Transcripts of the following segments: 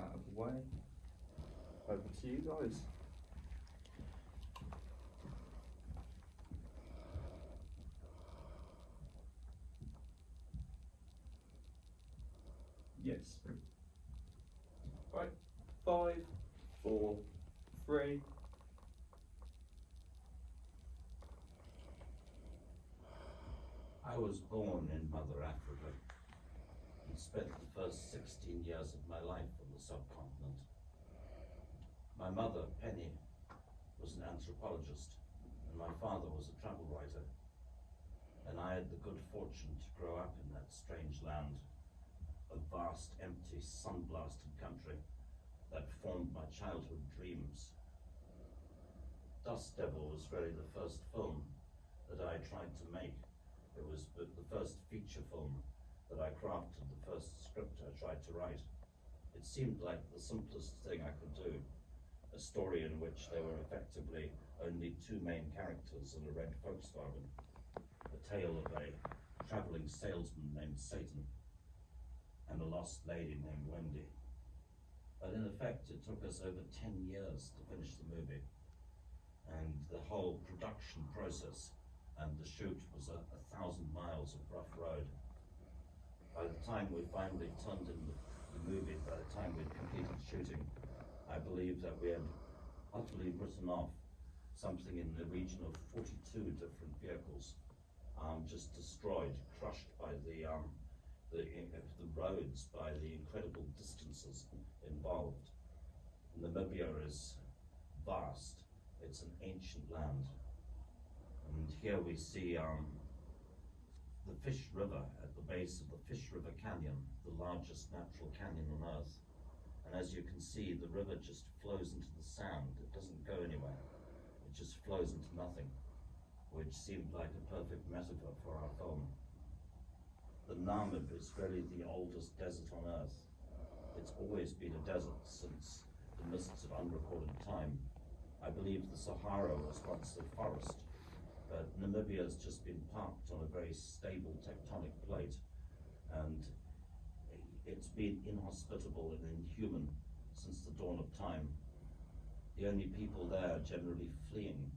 out of the way. Over to you guys. Yes. Right. 5, 4, 3. I was born in Mother Africa and spent the first 16 years of my life on the subcontinent. My mother, Penny, was an anthropologist, and my father was a travel writer. And I had the good fortune to grow up in that strange land, a vast, empty, sun-blasted country that formed my childhood dreams. Dust Devil was really the first film that I tried to make. It was the first feature film that I crafted, the first script I tried to write. It seemed like the simplest thing I could do, a story in which there were effectively only 2 main characters in a red Volkswagen, a tale of a traveling salesman named Satan and a lost lady named Wendy. But in effect, it took us over 10 years to finish the movie, and the whole production process and the shoot was 1,000 miles of rough road. By the time we finally turned in the movie, by the time we'd completed shooting, I believe that we had utterly written off something in the region of 42 different vehicles, just destroyed, crushed by the roads, by the incredible distances involved. Namibia is vast. It's an ancient land. And here we see the Fish River at the base of the Fish River Canyon, the largest natural canyon on Earth. And as you can see, the river just flows into the sand. It doesn't go anywhere. It just flows into nothing, which seemed like a perfect metaphor for our film. The Namib is really the oldest desert on Earth. It's always been a desert since the mists of unrecorded time. I believe the Sahara was once a forest, but Namibia has just been parked on a very stable tectonic plate, and it's been inhospitable and inhuman since the dawn of time. The only people there generally fleeing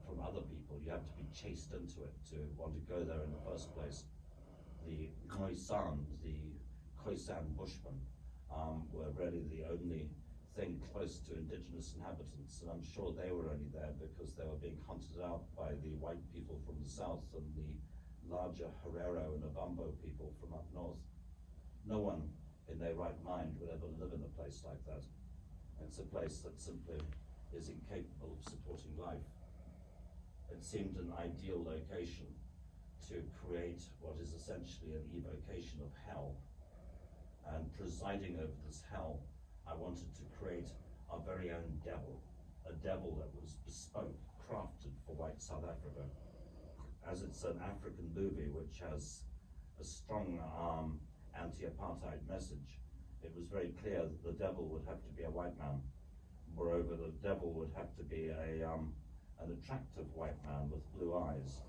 from other people. You have to be chased into it to want to go there in the first place. The Khoisan, the Khoisan Bushmen, were really the only thing close to indigenous inhabitants, and I'm sure they were only there because they were being hunted out by the white people from the south and the larger Herero and Ovambo people from up north. No one in their right mind would ever live in a place like that. It's a place that simply is incapable of supporting life. It seemed an ideal location to create what is essentially an evocation of hell. And presiding over this hell, I wanted to create our very own devil, a devil that was bespoke, crafted for white South Africa. As it's an African movie which has a strong anti-apartheid message, it was very clear that the devil would have to be a white man. Moreover, the devil would have to be an attractive white man with blue eyes.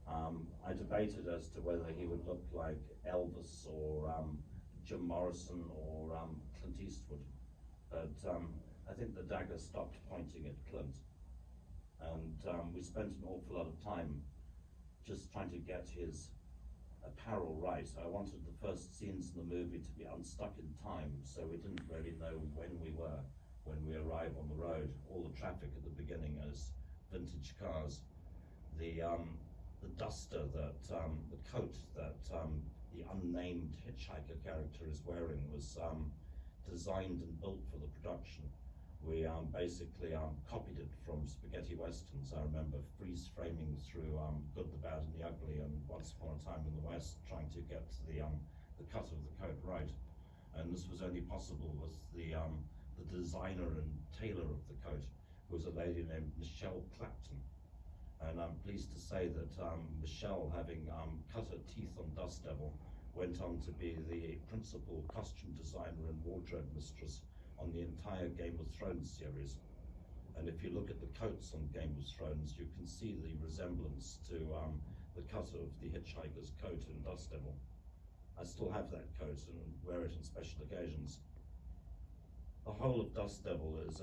I debated as to whether he would look like Elvis or Jim Morrison or Clint Eastwood, but I think the dagger stopped pointing at Clint. And we spent an awful lot of time just trying to get his apparel right. I wanted the first scenes in the movie to be unstuck in time, so we didn't really know when we were when we arrive on the road. All the traffic at the beginning is vintage cars. The duster that, the coat that the unnamed hitchhiker character is wearing was designed and built for the production. We basically copied it from spaghetti westerns. I remember freeze framing through Good, the Bad and the Ugly and Once Upon a Time in the West, trying to get the cut of the coat right. And this was only possible with the designer and tailor of the coat, who was a lady named Michelle Clapton. And I'm pleased to say that Michelle, having cut her teeth on Dust Devil, went on to be the principal costume designer and wardrobe mistress on the entire Game of Thrones series. And if you look at the coats on Game of Thrones, you can see the resemblance to the cut of the hitchhiker's coat in Dust Devil. I still have that coat and wear it on special occasions. whole of Dust Devil is